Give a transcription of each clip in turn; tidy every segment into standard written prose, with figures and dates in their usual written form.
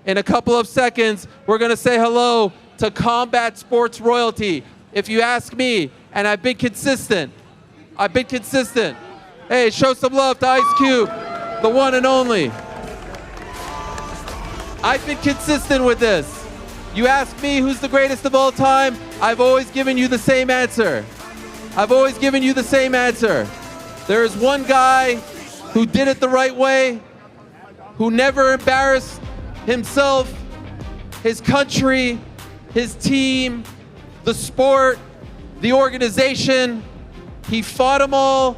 In a couple of seconds, we're going to say hello to combat sports royalty. If you ask me, and I've been consistent. Hey, show some love to Ice Cube, the one and only. I've been consistent with this. You ask me who's the greatest of all time, I've always given you the same answer. There is one guy who did it the right way, who never embarrassed himself, his country, his team, the sport, the organization. He fought them all,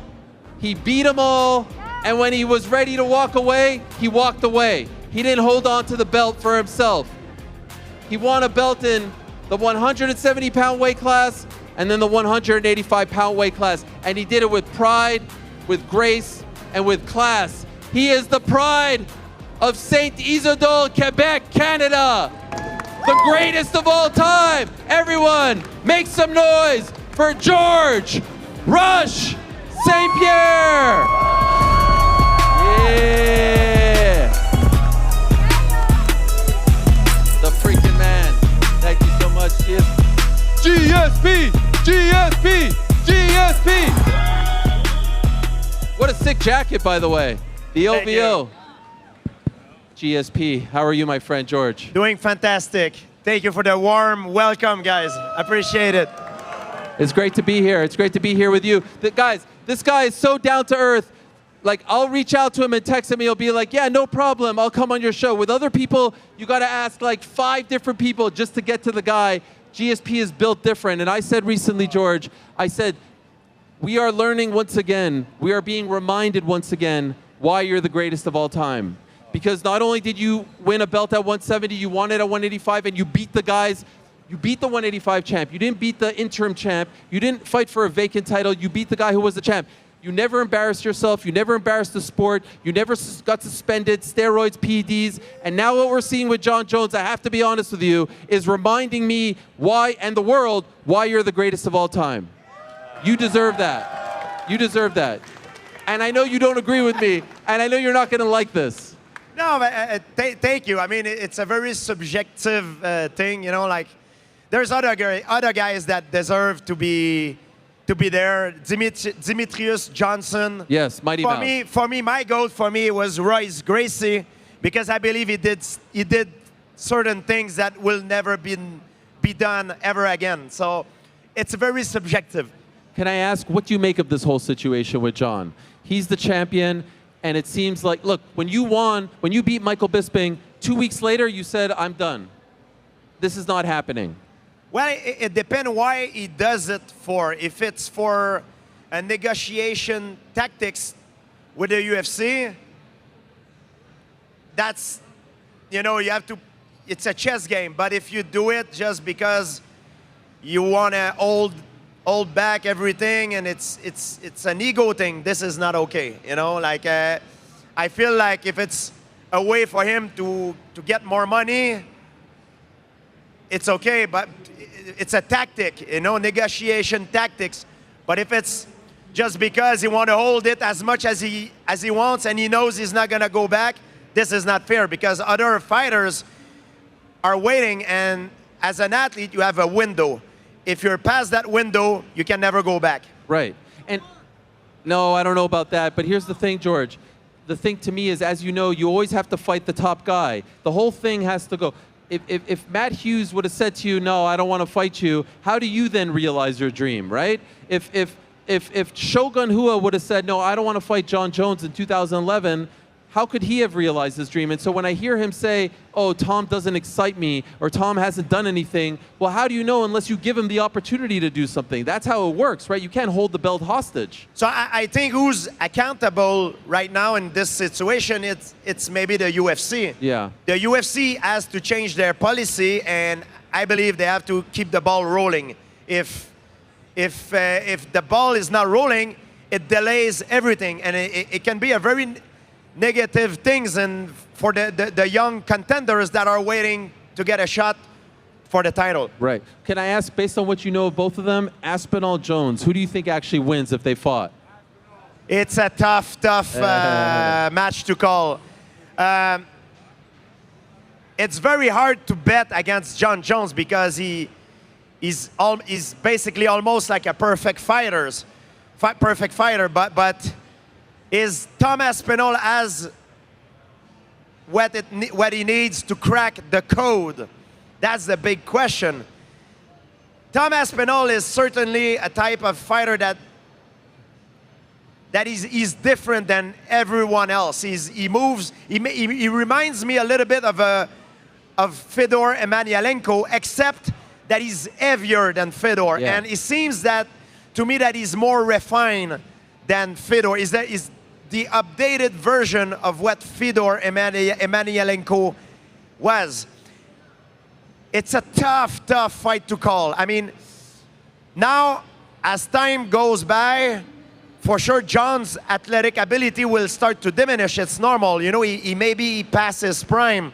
he beat them all, and when he was ready to walk away, he walked away. He didn't hold on to the belt for himself. He won a belt in the 170-pound weight class and then the 185-pound weight class, and he did it with pride, with grace, and with class. He is the pride of St. Isidore, Quebec, Canada. The greatest of all time. Everyone, make some noise for George Rush St-Pierre. Yeah. The freaking man. Thank you so much. GSP. What a sick jacket, by the way. The OVO. GSP. How are you, my friend, George? Doing fantastic. Thank you for the warm welcome, guys. Appreciate it. It's great to be here. It's great to be here with you. Guys, this guy is so down to earth. Like, I'll reach out to him and text him. He'll be like, yeah, no problem. I'll come on your show. With other people, you got to ask like 5 different people just to get to the guy. GSP is built different. And I said recently, George, I said, we are learning once again. We are being reminded once again why you're the greatest of all time. Because not only did you win a belt at 170, you won it at 185, and you beat the guys. You beat the 185 champ. You didn't beat the interim champ. You didn't fight for a vacant title. You beat the guy who was the champ. You never embarrassed yourself. You never embarrassed the sport. You never got suspended, steroids, PEDs. And now what we're seeing with Jon Jones, I have to be honest with you, is reminding me why, and the world, why you're the greatest of all time. You deserve that. You deserve that. And I know you don't agree with me, and I know you're not going to like this. No, thank you. I mean, it's a very subjective thing, you know, like there's other guys that deserve to be there. Demetrius Johnson. Yes, Mighty Mouse. For me, my goal was Royce Gracie, because I believe he did certain things that will never be done ever again. So it's very subjective. Can I ask, what do you make of this whole situation with Jon? He's the champion, and it seems like, look, when you beat Michael Bisping, 2 weeks later, you said, I'm done. This is not happening. Well, it depends why he does it for. If it's for a negotiation tactics with the UFC, that's, you know, you have to, it's a chess game. But if you do it just because you want to hold back everything and it's an ego thing, this is not okay. You know, like I feel like if it's a way for him to get more money, it's okay, but it's a tactic, you know, negotiation tactics. But if it's just because he wants to hold it as much as he wants and he knows he's not going to go back, this is not fair, because other fighters are waiting, and as an athlete, you have a window. If you're past that window, you can never go back. Right. And no, I don't know about that, but here's the thing, George. The thing to me is, as you know, you always have to fight the top guy. The whole thing has to go. If Matt Hughes would have said to you, no, I don't want to fight you, how do you then realize your dream, right? If Shogun Rua would have said, no, I don't want to fight Jon Jones in 2011, how could he have realized his dream? And so when I hear him say, oh, Tom doesn't excite me, or Tom hasn't done anything, well, how do you know unless you give him the opportunity to do something? That's how it works, right? You can't hold the belt hostage. So I think who's accountable right now in this situation, it's maybe the UFC. Yeah. The UFC has to change their policy, and I believe they have to keep the ball rolling. If the ball is not rolling, it delays everything, and it can be a very negative things and for the young contenders that are waiting to get a shot for the title. Right. Can I ask, based on what you know of both of them, Aspinall, Jones, who do you think actually wins if they fought? It's a tough match to call. it's very hard to bet against Jon Jones because he's basically almost like a perfect fighter. But is Tom Aspinall as what he needs to crack the code? That's the big question. Tom Aspinall is certainly a type of fighter that he's different than everyone else. He moves. He reminds me a little bit of Fedor Emelianenko, except that he's heavier than Fedor, Yeah. and it seems that to me that he's more refined than Fedor. Is the updated version of what Fedor Emelianenko was. It's a tough fight to call. I mean, now as time goes by, for sure, Jon's athletic ability will start to diminish. It's normal. You know, he maybe past his prime.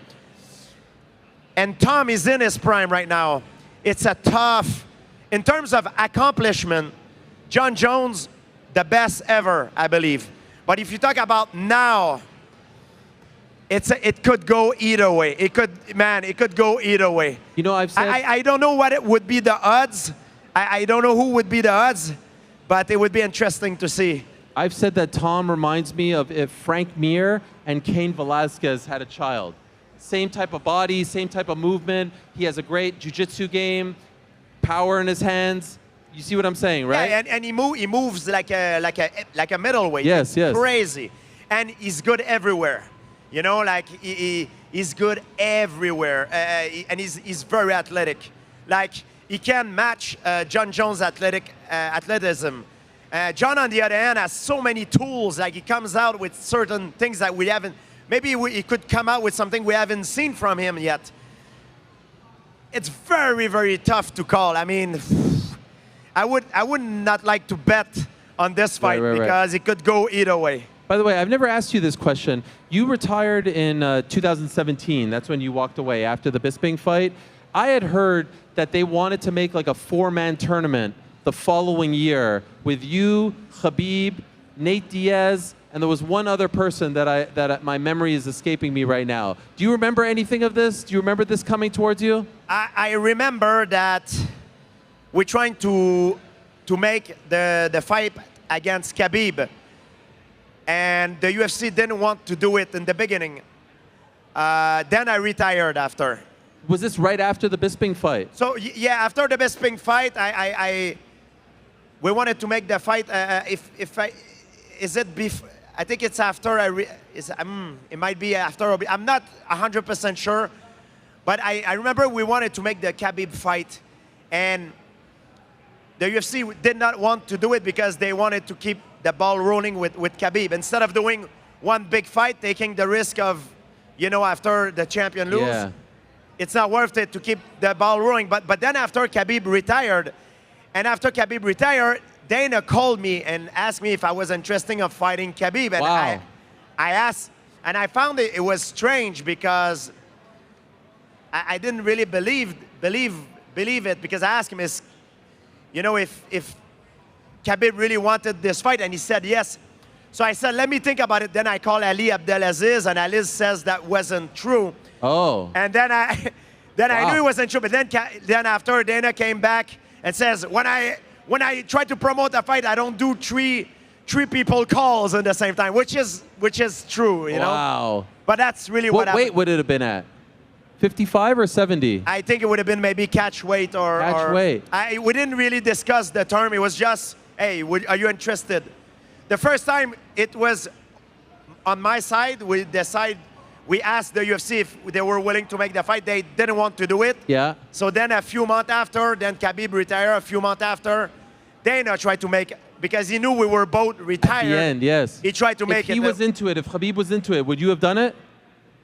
And Tom is in his prime right now. It's a tough, in terms of accomplishment, Jon Jones, the best ever, I believe. But if you talk about now, it could go either way. It could go either way. You know, I've said... I don't know what it would be the odds. I don't know who would be the odds. But it would be interesting to see. I've said that Tom reminds me of if Frank Mir and Cain Velasquez had a child. Same type of body, same type of movement. He has a great jiu-jitsu game, power in his hands. You see what I'm saying, right? Yeah, and he moves like a middleweight. Yes, yes. Crazy, and he's good everywhere. You know, like he's good everywhere, and he's very athletic. Like, he can match Jon Jones' athleticism. Jon, on the other hand, has so many tools. Like, he comes out with certain things that we haven't. Maybe he could come out with something we haven't seen from him yet. It's very, very tough to call. I mean, I would not like to bet on this fight because it could go either way. By the way, I've never asked you this question. You retired in 2017. That's when you walked away after the Bisping fight. I had heard that they wanted to make like a 4-man tournament the following year with you, Khabib, Nate Diaz, and there was one other person that my memory is escaping me right now. Do you remember anything of this? Do you remember this coming towards you? I remember that we're trying to make the fight against Khabib, and the UFC didn't want to do it in the beginning. Then I retired after. Was this right after the Bisping fight? So yeah, after the Bisping fight, we wanted to make the fight. I think it's after. It might be after. I'm not 100% sure, but I remember we wanted to make the Khabib fight, and the UFC did not want to do it because they wanted to keep the ball rolling with Khabib instead of doing one big fight, taking the risk of, you know, after the champion lose. Yeah. It's not worth it to keep the ball rolling. But then after Khabib retired, Dana called me and asked me if I was interested in fighting Khabib. And wow. I asked, and I found it was strange because I didn't really believe it, because I asked him, you know, if Khabib really wanted this fight, and he said yes. So I said, let me think about it. Then I called Ali Abdelaziz, and Ali says that wasn't true. Oh. And then I knew it wasn't true. But then after, Dana came back and says, when I try to promote a fight, I don't do three people calls at the same time, which is true, you know. Wow. But that's really what happened. What weight would it have been at? 55 or 70? I think it would have been maybe catch weight or catch weight. We didn't really discuss the term. It was just, hey, are you interested? The first time it was on my side. We asked the UFC if they were willing to make the fight. They didn't want to do it. Yeah. So then a few months after, then Khabib retired. A few months after, Dana tried to make it because he knew we were both retired. At the end, yes. He tried to make it. If he was into it, if Khabib was into it, would you have done it?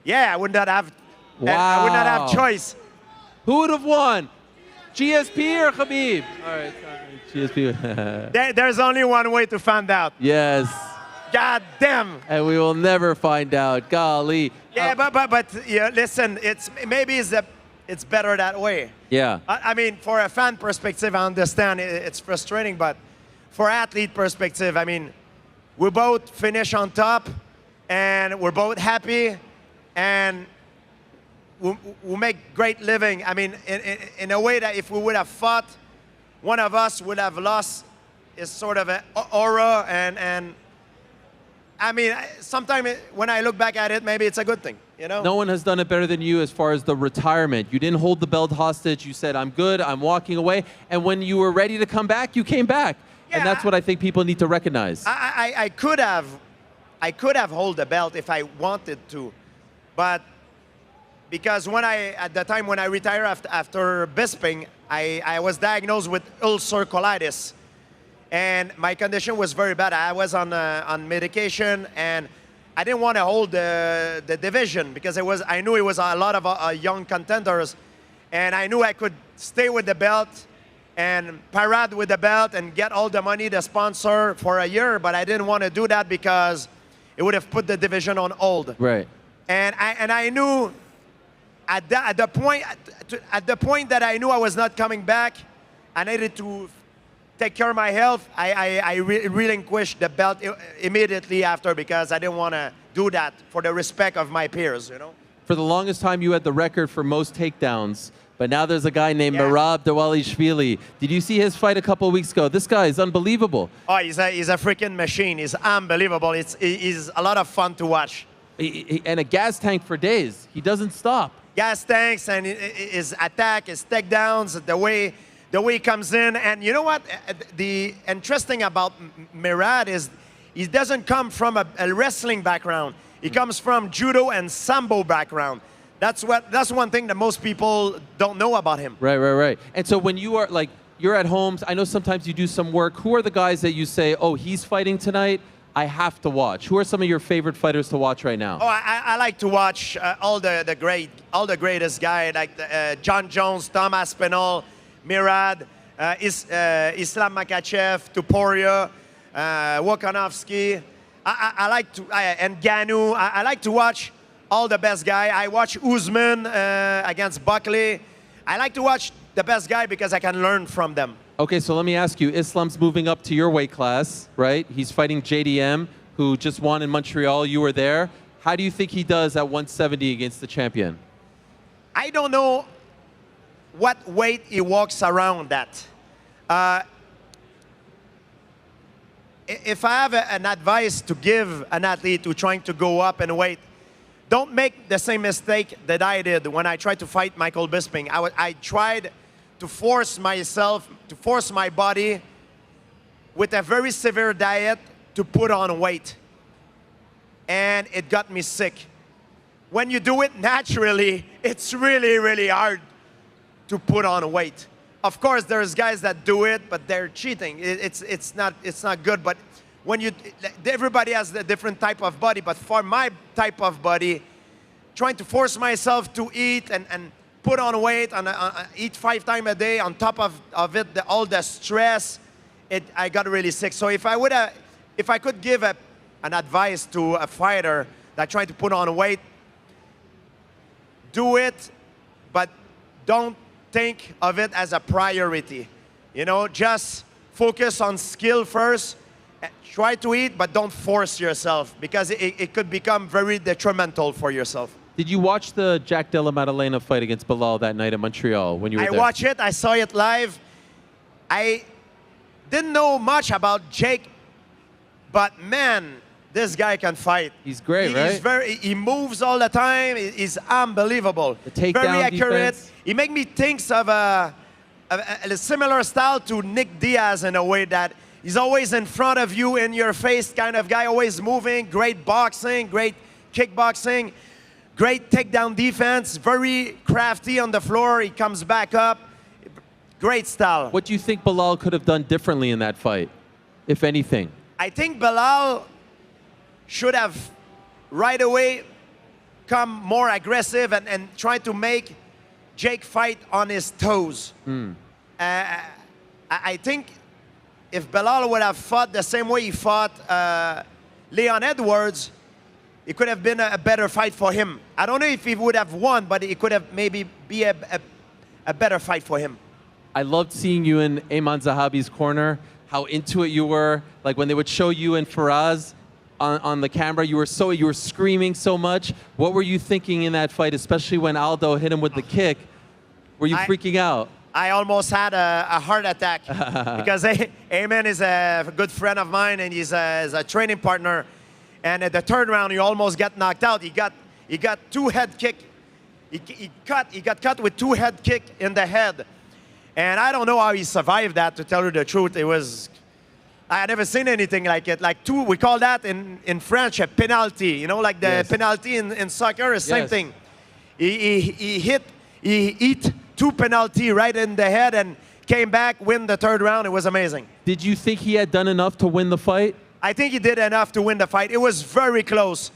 Yeah, I would not have. Wow. I would not have choice. Who would have won? GSP or Khabib? All right, GSP. There's only one way to find out. Yes. God damn. And we will never find out. Golly. Yeah, but yeah, listen, it's better that way. Yeah. I mean, for a fan perspective, I understand it's frustrating, but for athlete perspective, I mean, we both finish on top, and we're both happy, and who make great living. I mean, in a way that if we would have fought, one of us would have lost his sort of an aura. And I mean, sometimes when I look back at it, maybe it's a good thing, you know? No one has done it better than you as far as the retirement. You didn't hold the belt hostage. You said, I'm good, I'm walking away. And when you were ready to come back, you came back. Yeah, and that's what I think people need to recognize. I could have hold the belt if I wanted to, but because at the time when I retired after Bisping, I was diagnosed with ulcer colitis, and my condition was very bad. I was on medication, and I didn't want to hold the division because I knew it was a lot of young contenders, and I knew I could stay with the belt and parade with the belt and get all the money, the sponsor, for a year, but I didn't want to do that because it would have put the division on hold. Right. And I knew at the point that I knew I was not coming back, I needed to take care of my health. I relinquished the belt immediately after because I didn't want to do that for the respect of my peers, you know? For the longest time, you had the record for most takedowns. But now there's a guy named Merab Dvalishvili. Did you see his fight a couple of weeks ago? This guy is unbelievable. Oh, he's a freaking machine. He's unbelievable. He's a lot of fun to watch. And a gas tank for days. He doesn't stop. Gas tanks and his attack, his takedowns, the way he comes in. And you know what? The interesting about Merab is he doesn't come from a wrestling background. He comes from judo and sambo background. That's one thing that most people don't know about him. Right. And so when you are you're at home, I know sometimes you do some work. Who are the guys that you say, oh, he's fighting tonight, I have to watch? Who are some of your favorite fighters to watch right now? Oh, I like to watch all the greatest guys like Jon Jones, Tom Aspinall, Merab, Islam Makhachev, Tuporia, Volkanovski. I like to and Ganu. I like to watch all the best guy. I watch Usman against Buckley. I like to watch the best guy because I can learn from them. Okay, so let me ask you, Islam's moving up to your weight class, right? He's fighting JDM, who just won in Montreal. You were there. How do you think he does at 170 against the champion? I don't know what weight he walks around at. If I have an advice to give an athlete who's trying to go up in weight, don't make the same mistake that I did when I tried to fight Michael Bisping. I tried to force myself, to force my body with a very severe diet to put on weight. And it got me sick. When you do it naturally, it's really, really hard to put on weight. Of course, there's guys that do it, but they're cheating. It's not good. But when everybody has a different type of body, but for my type of body, trying to force myself to eat and put on weight, and eat 5 times a day on top of it, all the stress, I got really sick. So if I could give an advice to a fighter that trying to put on weight, do it, but don't think of it as a priority. You know, just focus on skill first. Try to eat, but don't force yourself because it could become very detrimental for yourself. Did you watch the Jack Della Maddalena fight against Belal that night in Montreal when you were there? I watched it. I saw it live. I didn't know much about Jake, but man, this guy can fight. He's great, right? He moves all the time. He's unbelievable. The takedown very accurate. defense. He makes me think of a similar style to Nick Diaz in a way that he's always in front of you, in your face kind of guy, always moving, great boxing, great kickboxing, great takedown defense, very crafty on the floor. He comes back up. Great style. What do you think Belal could have done differently in that fight, if anything? I think Belal should have right away come more aggressive and try to make Jake fight on his toes. I think if Belal would have fought the same way he fought Leon Edwards, it could have been a better fight for him. I don't know if he would have won, but it could have maybe be a better fight for him. I loved seeing you in Ayman Zahabi's corner, how into it you were. Like when they would show you and Faraz on the camera. You were screaming so much. What were you thinking in that fight, especially when Aldo hit him with the kick? Were you freaking out? I almost had a heart attack because Amen is a good friend of mine, and he's a training partner. And at the third round, he almost got knocked out. He got 2 head kick. He got cut with 2 head kick in the head. And I don't know how he survived that, to tell you the truth. I had never seen anything like it. Like we call that in French a penalty. You know, like the penalty in soccer is same thing. He hit 2 penalty right in the head and came back, win the third round. It was amazing. Did you think he had done enough to win the fight? I think he did enough to win the fight. It was very close.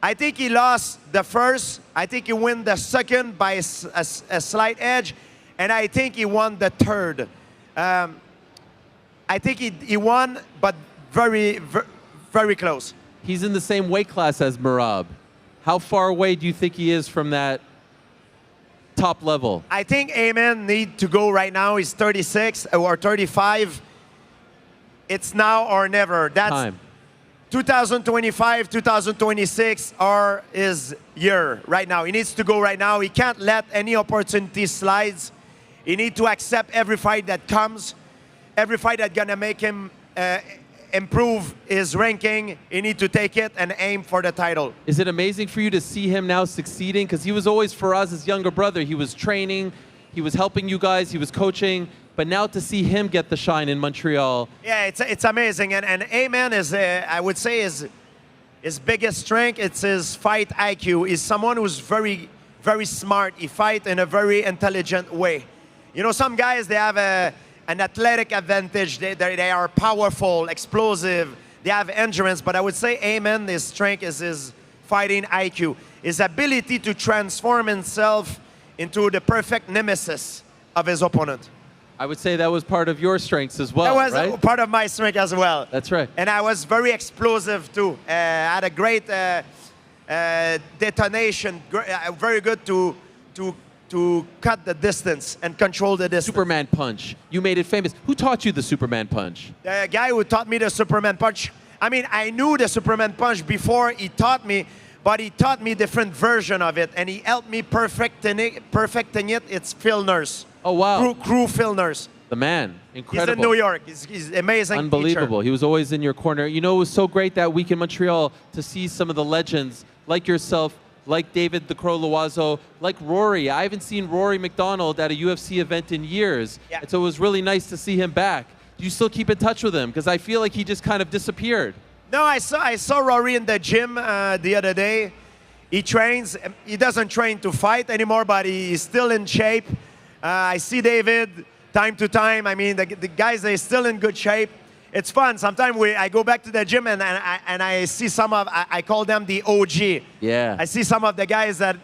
I think he lost the first. I think he won the second by a slight edge. And I think he won the third. I think he won, but very, very close. He's in the same weight class as Merab. How far away do you think he is from that top level? I think Amen need to go right now. He's 36 or 35. It's now or never. That's time. 2025, 2026 are his year right now. He needs to go right now. He can't let any opportunity slides. He needs to accept every fight that comes, every fight that's gonna make him improve his ranking. He needs to take it and aim for the title. Is it amazing for you to see him now succeeding? Because he was always Faraz's younger brother. He was training, he was helping you guys, he was coaching. But now to see him get the shine in Montreal. Yeah, it's amazing. And Amen is, I would say, his biggest strength. It's his fight IQ. He's someone who's very, very smart. He fights in a very intelligent way. You know, some guys, they have an athletic advantage. They are powerful, explosive. They have endurance. But I would say Amen, his strength is his fighting IQ. His ability to transform himself into the perfect nemesis of his opponent. I would say that was part of your strengths as well, that was right? part of my strength as well. That's right. And I was very explosive too. I had a great detonation, very good to cut the distance and control the distance. Superman punch. You made it famous. Who taught you the Superman punch? The guy who taught me the Superman punch. I mean, I knew the Superman punch before he taught me, but he taught me different version of it, and he helped me perfecting it. It's Phil Nurse. Oh, wow. Crew Phil Nurse. The man. Incredible. He's in New York. He's amazing. Unbelievable. Teacher. He was always in your corner. You know, it was so great that week in Montreal to see some of the legends like yourself, like David the Crow Loiseau, like Rory. I haven't seen Rory McDonald at a UFC event in years. Yeah. And so it was really nice to see him back. Do you still keep in touch with him? Because I feel like he just kind of disappeared. No, I saw Rory in the gym the other day. He trains. He doesn't train to fight anymore, but he's still in shape. I see David time to time. I mean, the guys, they're still in good shape. It's fun. Sometimes I go back to the gym and I see some of, I call them the OG. Yeah. I see some of the guys that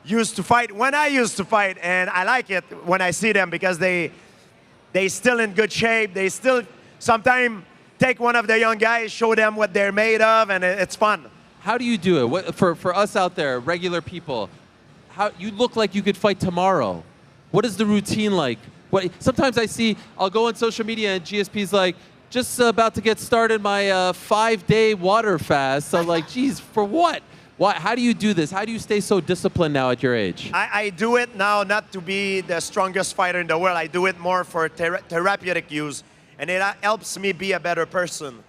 used to fight when I used to fight, and I like it when I see them because they still in good shape. They still sometimes take one of the young guys, show them what they're made of, and it's fun. How do you do it? What, for us out there, regular people, how you look like you could fight tomorrow. What is the routine like? Sometimes I'll go on social media and GSP's like, just about to get started my 5-day water fast. So like, geez, for what? How do you do this? How do you stay so disciplined now at your age? I do it now not to be the strongest fighter in the world. I do it more for therapeutic use, and it helps me be a better person.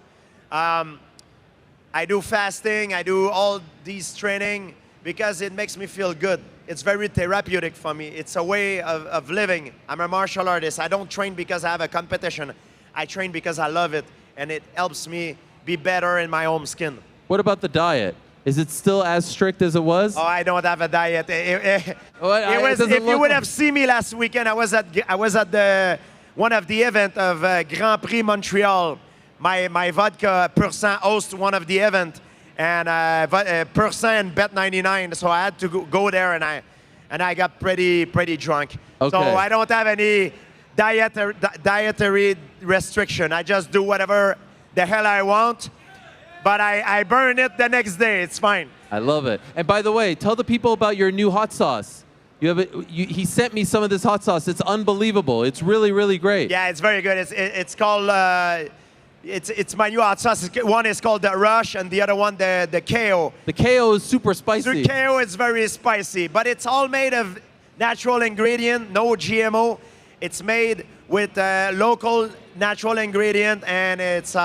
I do fasting, I do all these training because it makes me feel good. It's very therapeutic for me. It's a way of living. I'm a martial artist. I don't train because I have a competition. I train because I love it, and it helps me be better in my own skin. What about the diet? Is it still as strict as it was? Oh, I don't have a diet. If you would have seen me last weekend, I was at one of the event of Grand Prix Montreal. My vodka % host one of the event, and % and bet 99. So I had to go there, and I got pretty drunk. Okay. So I don't have any dietary restriction. I just do whatever the hell I want, but I burn it the next day. It's fine. I love it. And by the way, tell the people about your new hot sauce. He sent me some of this hot sauce. It's unbelievable. It's really, really great. Yeah, it's very good. It's called It's my new hot sauce. One is called the Rush, and the other one the KO. The KO is super spicy. The KO is very spicy, but it's all made of natural ingredient, no GMO. It's made with local natural ingredient, and it's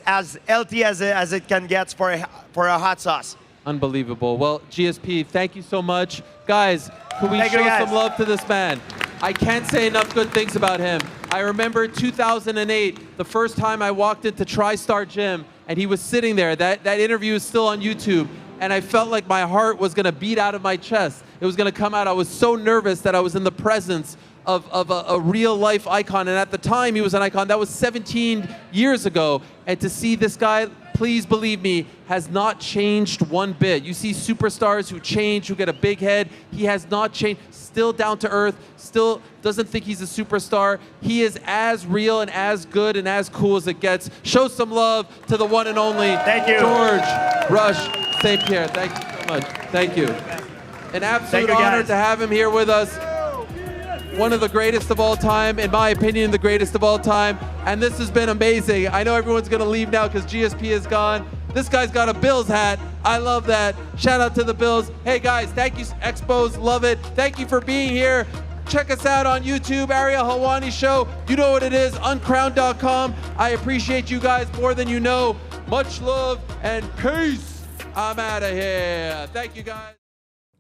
as healthy as it can get for a hot sauce. Unbelievable. Well, GSP, thank you so much. Guys, can we show some love to this man? I can't say enough good things about him. I remember 2008, the first time I walked into TriStar Gym, and he was sitting there. That interview is still on YouTube, and I felt like my heart was gonna beat out of my chest. It was gonna come out. I was so nervous that I was in the presence of a real life icon, and at the time he was an icon. That was 17 years ago, and to see this guy, please believe me, has not changed one bit. You see superstars who change, who get a big head. He has not changed. Still down to earth, still doesn't think he's a superstar. He is as real and as good and as cool as it gets. Show some love to the one and only George Rush St-Pierre. Thank you so much. Thank you. An absolute honor to have him here with us. One of the greatest of all time, in my opinion, the greatest of all time. And this has been amazing. I know everyone's gonna leave now because GSP is gone. This guy's got a Bills hat. I love that. Shout out to the Bills. Hey guys, thank you, Expos, love it. Thank you for being here. Check us out on YouTube, Ariel Helwani Show. You know what it is, uncrowned.com. I appreciate you guys more than you know. Much love and peace. I'm out of here. Thank you guys.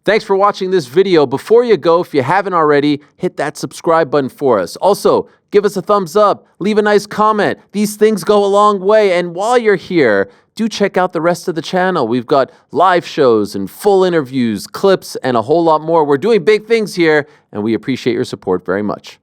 Thanks for watching this video. Before you go, if you haven't already, hit that subscribe button for us. Also, give us a thumbs up, leave a nice comment. These things go a long way. And while you're here, do check out the rest of the channel. We've got live shows and full interviews, clips, and a whole lot more. We're doing big things here, and we appreciate your support very much.